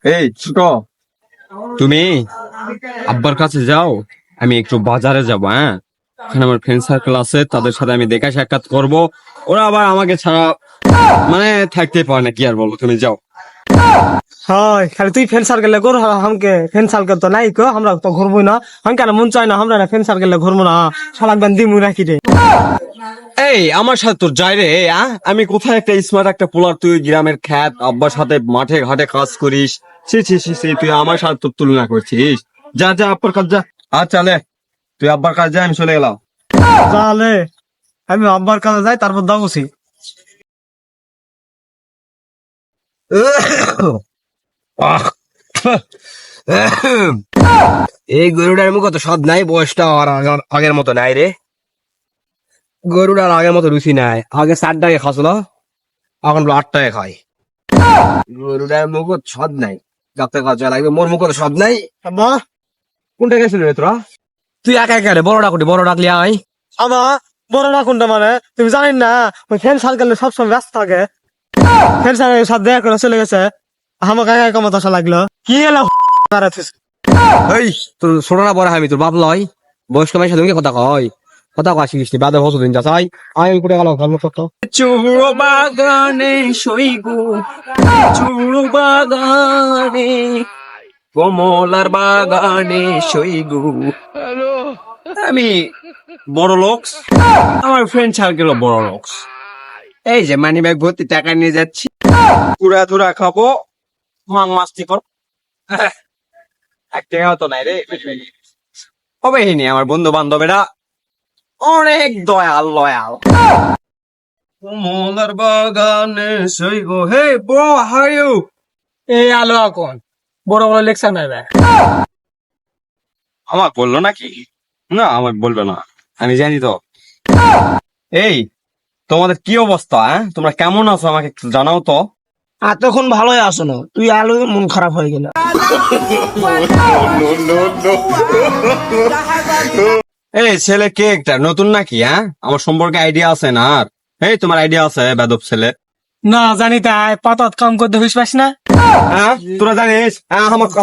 এই ছোট, তুমি আব্বার কাছে যাও, আমি একটু বাজারে যাব। হ্যাঁ, ওখানে আমার ফ্রেন্ড সার্কেল আছে, তাদের সাথে আমি দেখা সাক্ষাৎ করব। ওরা আবার আমাকে ছাড়া মানে থাকতে পারে না, কি আর বলবো। তুমি যাও। হয় খালি তুই ফ্রেন্ড সার্কেলে ঘুর হামকে ফ্রেন্ড সার্কেল তো নাই কো আমরা তো ঘুরবো না হাম কেন মন চাই না আমরা ফ্রেন্ড সার্কেলে ঘুরবো না শালাক বান দিমু রাখি রে। এই আমার সাথে তোর যাই রে। আমি কোথায় একটা স্মার্ট একটা পোলার, তুই গ্রামের খ্যাত আব্বার সাথে মাঠে ঘাটে কাজ করিস। ছি ছি ছি ছি, তুই আমার সাথে তোর তুলনা করছিস। যা যা আব্বার কাজ যা। আচ্ছা লে, তুই আব্বার কাজ যা, আমি চলে গেলাম। তাহলে আমি আব্বার কাছে যাই তারপর দাবছি। আহ, এই গরুটার মুখ তো স্বাদ নাই, বয়সটা আর আগের মতো নাই রে। গরুটার আগের মতো রুচি নাই। আগে 4 টাকা খাচ্ছিল, এখন 8 টাকা খাই। গরুটার মুখ স্বাদ নাই, যাতে কাজে লাগবে। মোর মুখ স্বাদ নাই। আব্বা কোনটা গেছিল রে তোরা? তুই একা একা রে, বড় ডাকুটি বড় ডাকলি আয়। আমা বড় না কোনটা মানে তুমি জানেন না ওই ফ্রেন্ড সার্কেলে সবসময় ব্যস্ত থাকে। ফ্রেন্ড সার্কেলের সাথে দেখা করে চলে গেছে আমাকে একা একা মতো আসা লাগলো কি এলো এই তোর ছোট না বড়, আমি তোর বাপ লয়। বয়স্ক মানুষের সাথে কথা কয়, কথা কয় শিখিস নি। বাদে হসদিন যা চাই আয় কোটে গেল চুড়ো বাগানে সইগু, চুড়ো বাগানে, কমলার বাগানে সইগু। আমি বড় লোকস, আমার ফ্রেন্ড সার্কেল বড় লোকস। এই যে মানি ব্যাগ ভর্তি টাকা নিয়ে যাচ্ছি, পুরা ধুরা খাবো, ভাঙ মাস্তি কর। এক টাকাও তো নাই রে। হবে নি আমার বন্ধু বান্ধবেরা অনেক দয়াল লয়াল। কমলার বাগানে সইব। Hey bro, how are you? এই আলো এখন বড় বড় লেকচার নেবে আমার বললো নাকি? না, আমার বলবে না, আমি জানি তো। এই তোমাদের কি অবস্থা? তোমরা কেমন আছো আমাকে একটু জানাও তো। এতক্ষণ ভালোই আসো না তুই আলো মন খারাপ হয়ে গেল। এই ছেলে কে একটা নতুন নাকি? আমার সম্পর্কে আইডিয়া আছে না? আর এই তোমার আইডিয়া আছে বেদব ছেলে? না জানি তাই পাতাত কাম করতে হইস পাস না। তোরা জানিস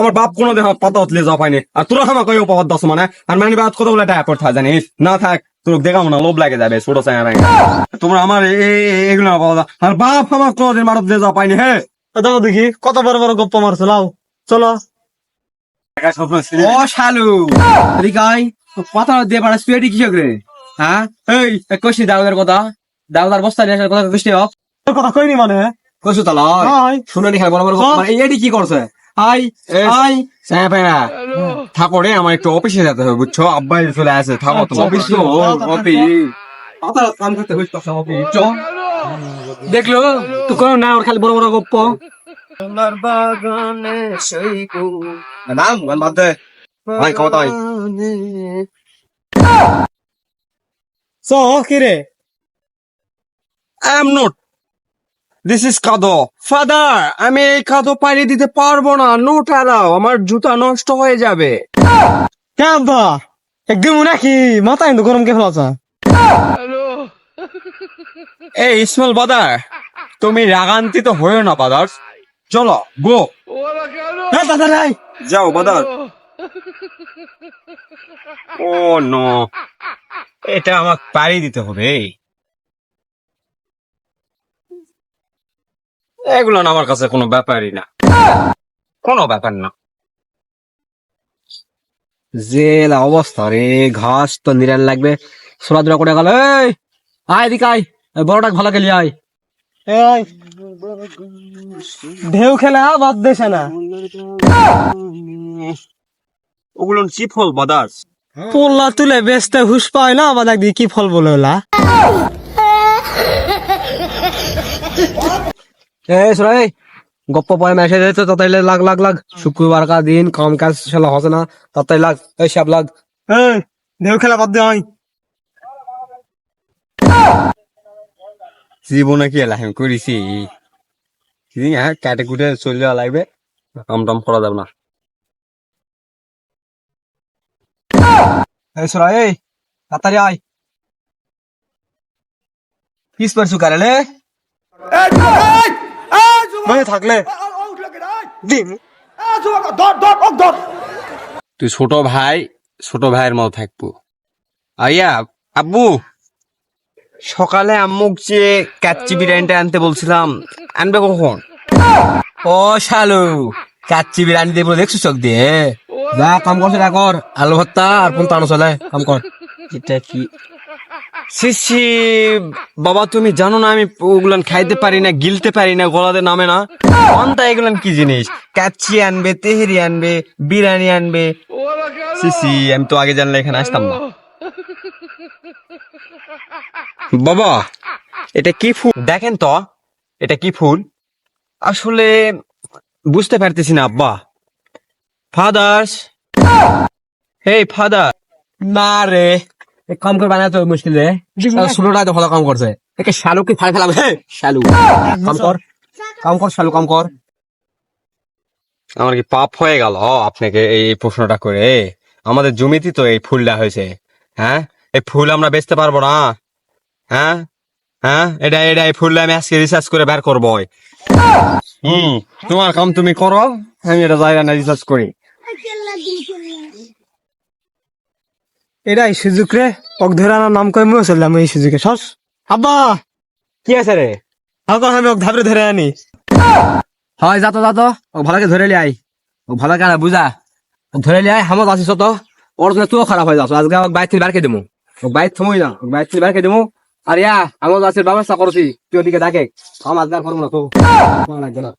আমার বাপ কোনো দেখ পাতা হতলে যাওয়া পাইনি, আর তোরা আমার কই উপহার দাস মানে। আর মানে বাদ কত বলে টাকা করতে হয় জানিস না? থাক, তোর দেখাবো না, লোভ লাগে যাবে ছোট চাই। তোমরা আমার এগুলো আর বাপ আমার কোনোদিন মারত দিয়ে যাওয়া পাইনি। হ্যাঁ, দাও দেখি কত বড় বড় গপ্প মারছো লাও চলো। ও শালু রিকাই, পাতা দিয়ে পাড়া স্পিরিটি কি রে? হ্যাঁ, এই কষি দাউদের কথা, দাউদার বস্তা নিয়ে আসার কথা কষি হোক। তোর কথা কইনি মানে কষু তালা হাই শুনে নি খাই বড় বড় এডি কি করছে? আই আই থাকো রে, আমার একটু অফিসে যেতে হবে বুঝছো। আব্বাই চলে আসে, থাকো তো। অফিস তো অফিস কাম করতে হইতো অফিস। দেখলো তুই কোনো না ওর খালি বড় বড় গপ্প। আমার বাগানে সইগু নাম গান বাদ দে ভাই, ক্ষমতা ভাই। চ কি রে I am not, this is Kando. Father, আমি এই কাদো পাড়ি দিতে পারবো না। নোট অ্যালাও, আমার জুতা নষ্ট হয়ে যাবে। কেন বা একদম নাকি মাথা কিন্তু গরম কে ফেলাছ। এই ইসমাইল বাদার, তুমি রাগান্বিত হয়েও না বাদার। চলো গো, হ্যাঁ দাদা রাই যাও বাদার। ও নো, এটা আমাকে পাড়ি দিতে হবে। এগুলো না আমার কাছে কোনো ব্যাপারই না, কোনো ব্যাপার না। জেল অবস্থা রে, ঘাস তো নিরাল লাগবে। সোলাদুরা করে গেল। এই আয় দিকে আয়, বড়টা ভালো খেলি আয়। এই ঢেউ খেলা বাদ দেশে না ওগুলো কি ফল বাদার্স? পোল্লা তুলে বেচতে হুস পায় না আবার একদিকে কি ফল বলে ওলা। এই গপ্প পয় মেসেজ হয়েছে তাইলে লাগ লাগ লাগ। শুক্রবার কা দিন কাম কাজ শালা হসে না, তাই লাগ। এই সব লাগ। এই ঢেউ খেলা বাদ দে আই জীবনে কি এলাম করেছি? কাটে কুটে চলে যাওয়া লাগবে, কাম টাম করা যাবে না। এই সোরা, এই তাড়াতাড়ি আয়। কিস পারছু কারেলে? মনে থাকলে দিন। তুই ছোট ভাইয়ের মতো থাকবো। আইয়া আব্বু, সকালে আম্মুক যে কাচ্চি বিরিয়ানিটা আনতে বলছিলাম, আনবে কখন? ও শালু, কাচ্চি বিরিয়ানি দিয়ে দেখছো চোখ দিয়ে? যা কাম করছে না কর, আলু ভর্তা আর কোন তানো চলে কাম কর। এটা কি সিসি বাবা, তুমি জানো না আমি ওগুলান খাইতে পারি না, গিলতে পারি না, গলাতে নামে না। অন্তা এগুলান কি জিনিস? কাচ্চি আনবে, তেহেরি আনবে, বিরিয়ানি আনবে। সিসি, আমি তো আগে জানলে এখানে আসতাম না। বাবা, এটা কি ফুল দেখেন তো, এটা কি ফুল? আসলে বুঝতে পারতেছি না আব্বা। ফাদার্স, হেই ফাদার। না রে, কাম করে বানাতে মুশকিল রে। ষোলোটা তো ভালো কাম করছে, একে শালুকে ফাড়ে ফেলাম। হে শালু, কাম কর শালু, কাম কর। আমার কি পাপ হয়ে গেল আপনাকে এই প্রশ্নটা করে? আমাদের জমিতে তো এই ফুলটা হয়েছে। হ্যাঁ, এই ফুল আমরা বেচতে পারবো না? হ্যাঁ হ্যাঁ, এই ফুলটা আমি আজকে রিসার্চ করে বের করবো। তোমার কাম তুমি করো, আমি এটা জায়গা না রিসার্চ করি। এটাই সুযোগ রে, ওক ধরে আনার নাম কই মুয়ে চললাম এই সুযোগে সস। আব্বা কি আছে রে? এখন আমি ওক ধাপড়ে ধরে আনি। হয় যাতো ও ভালোকে ধরে লি আই, ও ভালো কেন বুঝা, ধরে লি আই। হামত আসিস তো, ওর জন্য তুইও খারাপ হয়ে যাস। আজকে ওক বাইর থেকে বেরকে দেবো, ওক বাইর থমই না, ওক বাইর থেকে বেরকে দেবো। আর ইয়া আমার গাছের ব্যবস্থা করছি, তুই ওদিকে ডাকে। আমার আজকে আর করবো না তো, লাগবে না।